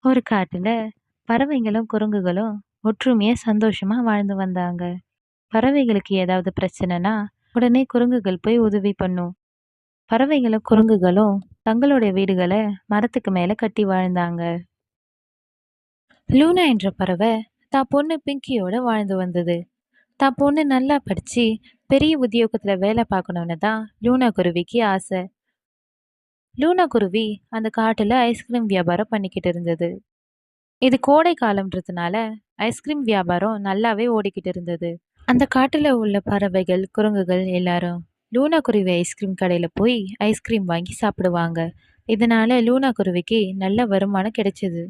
ஒரு காட்டுல பறவைங்களும் குரங்குகளும் ஒற்றுமையா சந்தோஷமா வாழ்ந்து வந்தாங்க. பறவைகளுக்கு ஏதாவது பிரச்சனைனா உடனே குரங்குகள் போய் உதவி பண்ணும். பறவைகளும் குரங்குகளும் தங்களுடைய வீடுகளை மரத்துக்கு மேல கட்டி வாழ்ந்தாங்க. லூனா என்ற பறவை தான் பொண்ணு பிங்கியோட வாழ்ந்து வந்தது. தான் பொண்ணு நல்லா படிச்சு பெரிய உத்தியோகத்துல வேலை பார்க்கணும்னு தான் லூனா குருவிக்கு ஆசை. லூனா குருவி அந்த காட்டுல ஐஸ்கிரீம் வியாபாரம் பண்ணிக்கிட்டு இருந்தது. இது கோடை காலம்ன்றதுனால ஐஸ்கிரீம் வியாபாரம் நல்லாவே ஓடிக்கிட்டு இருந்தது. அந்த காட்டுல உள்ள பறவைகள் குரங்குகள் எல்லாரும் லூனா குருவி ஐஸ்கிரீம் கடையில போய் ஐஸ்கிரீம் வாங்கி சாப்பிடுவாங்க. இதனால லூனா குருவிக்கு நல்ல வருமானம் கிடைச்சது.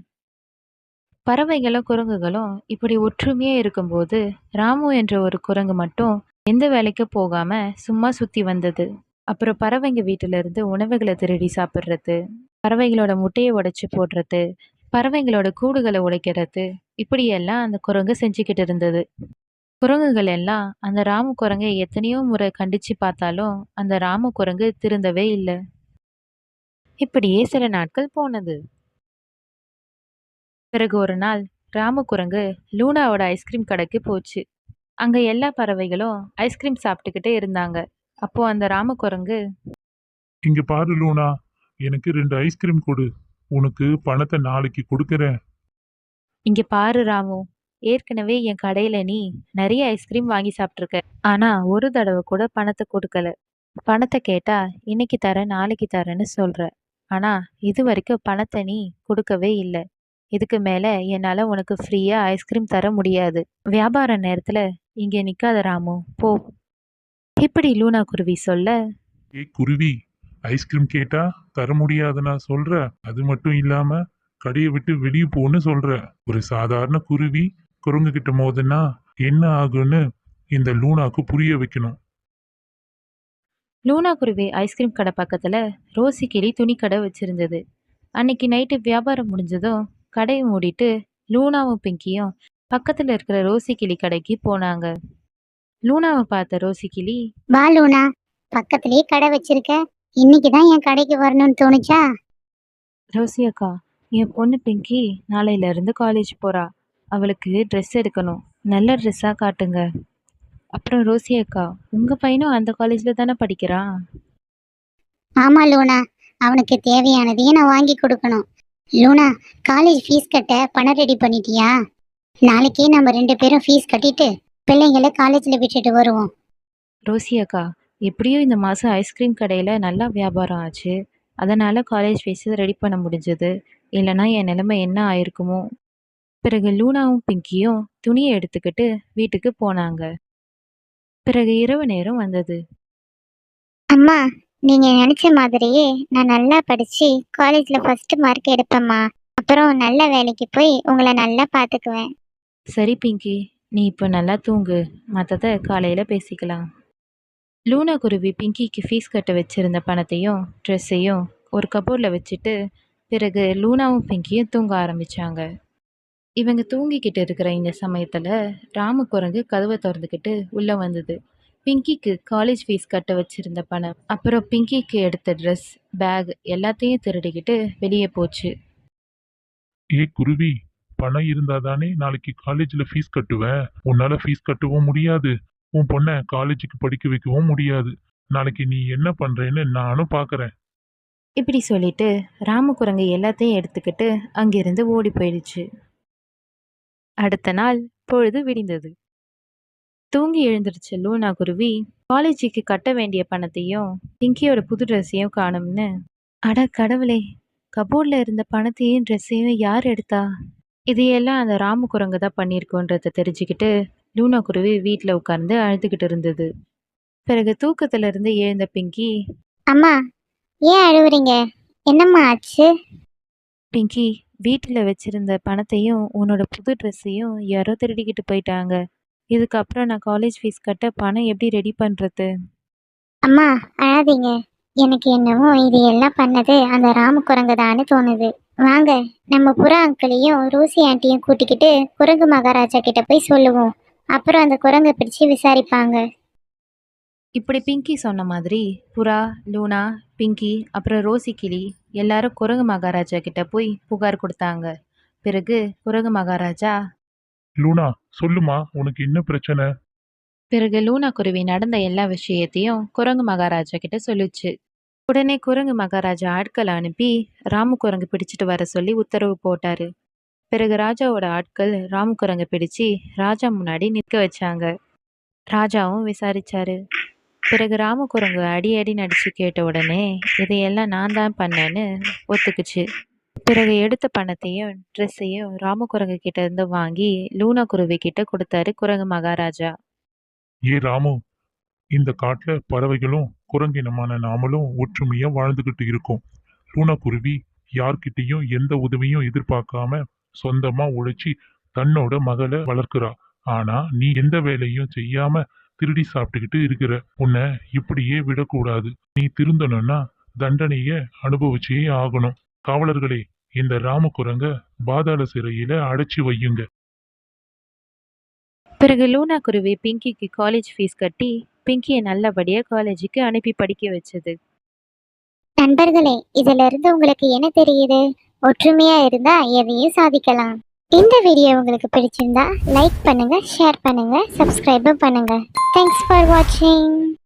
பறவைகளும் குரங்குகளும் இப்படி ஒற்றுமையா இருக்கும்போது ராமு என்ற ஒரு குரங்கு மட்டும் எந்த வேலைக்கும் போகாம சும்மா சுத்தி வந்தது. அப்புறம் பறவைங்க வீட்டுல இருந்து உணவுகளை திருடி சாப்பிட்றது, பறவைகளோட முட்டையை உடைச்சு போடுறது, பறவைங்களோட கூடுகளை உடைக்கிறது, இப்படியெல்லாம் அந்த குரங்கு செஞ்சுக்கிட்டு இருந்தது. குரங்குகள் எல்லாம் அந்த ராமு குரங்கை எத்தனையோ முறை கண்டிச்சு பார்த்தாலும் அந்த ராமு குரங்கு திருந்தவே இல்லை. இப்படியே சில நாட்கள் போனது. பிறகு ஒரு நாள் ராமு குரங்கு லூனாவோட ஐஸ்கிரீம் கடைக்கு போச்சு. அங்க எல்லா பறவைகளும் ஐஸ்கிரீம் சாப்பிட்டுக்கிட்டே இருந்தாங்க. அப்போ அந்த ராமு குரங்கு, இங்க பாரு லூனா, எனக்கு 2 ஐஸ்கிரீம் கொடு. உனக்கு பணத்தை நாளைக்கு கொடுக்கறேன். இங்க பாரு ராமு, ஏற்கனவே என் கடையில நீ நிறைய ஐஸ்கிரீம் வாங்கி சாப்பிட்ருக்க. ஆனா ஒரு தடவை கூட பணத்தை கொடுக்கல. பணத்தை கேட்டா இன்னைக்கு தரேன் நாளைக்கு தரேன்னு சொல்ற. ஆனா இது வரைக்கும் பணத்தை நீ கொடுக்கவே இல்லை. இதுக்கு மேல என்னால உனக்கு ஃப்ரீயா ஐஸ்கிரீம் தர முடியாது. வியாபார நேரத்துல இங்க நிக்காத ராமு, போ. இப்படி லூனா குருவி சொல்ல, ஏய் குருவி, ஐஸ்கிரீம் கேட்டா தர முடியாதுன்னா சொல்ற. அது மட்டும் இல்லாம கடையை விட்டு வெளியே போன்னு சொல்ற. ஒரு சாதாரண குருவி குரங்கு கிட்ட மோதுனா என்ன ஆகுன்னு இந்த லூனாக்கு புரிய வைக்கணும். லூனா குருவி ஐஸ்கிரீம் கடை பக்கத்துல ரோசி கிளி துணி கடை வச்சிருந்தது. அன்னைக்கு நைட்டு வியாபாரம் முடிஞ்சதும் கடையை மூடிட்டு லூனாவும் பிங்கியும் பக்கத்துல இருக்கிற ரோசி கிளி கடைக்கு போனாங்க. லூனாவை பார்த்த ரோசி கிளி, வா லூனா, பக்கத்திலேயே கடை வச்சிருக்க. இன்னைக்கு தான் என் கடைக்கு வரணும்னு தோணுச்சா? ரோசி அக்கா, என் பொண்ணு பிங்கி நாளையில இருந்து காலேஜ் போறா. அவளுக்கு ட்ரெஸ் எடுக்கணும். நல்ல ட்ரெஸ்ஸா காட்டுங்க. அப்புறம் ரோசி அக்கா, உங்க பையனும் அந்த காலேஜ்ல தானே படிக்கிறான்? ஆமா லூனா, அவனுக்கு தேவையானதையும் நான் வாங்கி கொடுக்கணும். லூனா, காலேஜ் ஃபீஸ் கட்ட பணம் ரெடி பண்ணிட்டியா? நாளைக்கே நம்ம 2 பேரும் ஃபீஸ் கட்டிட்டு பிள்ளைங்களை காலேஜில் விட்டுட்டு வருவோம். ரோசி அக்கா, எப்படியும் இந்த மாதம் ஐஸ்கிரீம் கடையில் நல்லா வியாபாரம் ஆச்சு. அதனால் காலேஜ் ஃபீஸ் ரெடி பண்ண முடிஞ்சது. இல்லைனா என் நிலைமை என்ன ஆயிருக்குமோ. பிறகு லூனாவும் பிங்கியும் துணியை எடுத்துக்கிட்டு வீட்டுக்கு போனாங்க. பிறகு இரவு நேரம் வந்தது. அம்மா, நீங்க நினைச்ச மாதிரியே நான் நல்லா படிச்சு காலேஜ்ல ஃபர்ஸ்ட் மார்க் எடுப்பேம்மா. அப்புறம் நல்ல வேலைக்கு போய் உங்களை நல்லா பார்த்துக்குவேன். சரி பிங்கி, நீ இப்போ நல்லா தூங்கு. மற்றதை காலையில் பேசிக்கலாம். லூனா குருவி பிங்கிக்கு ஃபீஸ் கட்ட வச்சிருந்த பணத்தையும் ட்ரெஸ்ஸையும் ஒரு கபோர்டில் வச்சுட்டு பிறகு லூனாவும் பிங்கியும் தூங்க ஆரம்பிச்சாங்க. இவங்க தூங்கிக்கிட்டு இருக்கிற இந்த சமயத்தில் ராமு குரங்கு கதவை திறந்துக்கிட்டு உள்ளே வந்தது. பிங்கிக்கு காலேஜ் ஃபீஸ் கட்ட வச்சிருந்த பணம், அப்புறம் பிங்கிக்கு எடுத்த ட்ரெஸ், பேக் எல்லாத்தையும் திருடிக்கிட்டு வெளியே போச்சு. ஏய் குருவி, பணம் இருந்தா தானே நாளைக்கு காலேஜ்ல ஃபீஸ் கட்டுவேன். உன்னால ஃபீஸ் கட்டவும் முடியாது, உன் பொண்ணை காலேஜுக்கு படிக்க வைக்கவும் முடியாது. நாளைக்கு நீ என்ன பண்றேன்னு நானும் பாக்குறேன். இப்படி சொல்லிட்டு ராமு குரங்கு எல்லாத்தையும் எடுத்துக்கிட்டு அங்கிருந்து ஓடி போயிடுச்சு. அடுத்த நாள் பொழுது விடிந்தது. தூங்கி எழுந்திருச்ச லூனா குருவி காலேஜுக்கு கட்ட வேண்டிய பணத்தையும் பிங்கியோட புது ட்ரெஸ்ஸையும் காணும்னு, அட கடவுளே, கபோர்டில் இருந்த பணத்தையும் ட்ரெஸ்ஸையும் யார் எடுத்தா? இதையெல்லாம் அந்த ராமு குரங்கு தான் பண்ணியிருக்கோன்றத தெரிஞ்சுக்கிட்டு லூனா குருவி வீட்டில் உட்கார்ந்து அழுதுகிட்டு இருந்தது. பிறகு தூக்கத்துல இருந்து எழுந்த பிங்கி, அம்மா, ஏன் அழுவுறீங்க? என்னம்மா ஆச்சு? பிங்கி, வீட்டில் வச்சிருந்த பணத்தையும் உன்னோட புது ட்ரெஸ்ஸையும் யாரோ திருடிக்கிட்டு போயிட்டாங்க. இதுக்கப்புறம் நான் காலேஜ் ஃபீஸ் கட்ட பணம் எப்படி ரெடி பண்ணுறது? அம்மா, அழாதீங்க. எனக்கு என்னவோ இது எல்லாம் பண்ணது அந்த ராம குரங்குதான்னு தோணுது. வாங்க, நம்ம புறா அங்கிளையும் ரோசி ஆண்டியும் கூட்டிக்கிட்டு குரங்கு மகாராஜா கிட்ட போய் சொல்லுவோம். அப்புறம் அந்த குரங்கை பிடிச்சு விசாரிப்பாங்க. இப்படி பிங்கி சொன்ன மாதிரி புறா, லூனா, பிங்கி அப்புறம் ரோசி கிளி எல்லாரும் குரங்கு மகாராஜா கிட்ட போய் புகார் கொடுத்தாங்க. பிறகு குரங்கு மகாராஜா லூனா சொல்லுமா, உனக்கு என்ன பிரச்சனை? பிறகு லூனா குருவி நடந்த எல்லா விஷயத்தையும் குரங்கு மகாராஜா கிட்ட சொல்லுச்சு. உடனே குரங்கு மகாராஜா ஆட்களை அனுப்பி ராமு குரங்கு பிடிச்சிட்டு வர சொல்லி உத்தரவு போட்டாரு. பிறகு ராஜாவோட ஆட்கள் ராமு குரங்கை பிடிச்சு ராஜா முன்னாடி நிற்க வச்சாங்க. ராஜாவும் விசாரிச்சாரு. பிறகு ராமு குரங்கு அடி அடி நடிச்சு கேட்ட உடனே இதையெல்லாம் நான் தான் பண்ணேன்னு ஒத்துக்குச்சு. பிறகு எடுத்த பணத்தையும் ட்ரெஸ்ஸையும் ராமு குரங்கு கிட்ட இருந்து வாங்கி லூனா குருவி கிட்ட கொடுத்தாரு குரங்கு மகாராஜா. ஏ ராமு, இந்த காட்டுல பறவைகளும் குரங்கினமான நாமளும் ஒற்றுமையா வாழ்ந்துகிட்டு இருக்கோம். லூனா குருவி யார்கிட்டயும் எந்த உதவியும் எதிர்பார்க்காம சொந்தமா உழைச்சி தன்னோட மகளை வளர்க்கிறா. ஆனா நீ எந்த வேலையும் செய்யாம திருடி சாப்பிட்டுக்கிட்டு இருக்கிற. உன்னை இப்படியே விடக்கூடாது. நீ திருந்தணும்னா தண்டனைய அனுபவிச்சே ஆகணும். காவலர்களே, இந்த ராம குரங்க பாதாள சிறையில அடைச்சி வையுங்க. பிறகு லூனா குருவி பிங்கிக்கு காலேஜ் ஃபீஸ் கட்டி பிங்கியை நல்லபடியா காலேஜுக்கு அனுப்பி படிக்க வச்சது. நண்பர்களே, இதுல இருந்து உங்களுக்கு என்ன தெரியுது? ஒற்றுமையா இருந்தா எதையும் சாதிக்கலாம். இந்த வீடியோ உங்களுக்கு பிடிச்சிருந்தா லைக் பண்ணுங்க, ஷேர் பண்ணுங்க, சப்ஸ்கிரைபும் பண்ணுங்க. தேங்க்ஸ் ஃபார் வாட்சிங்.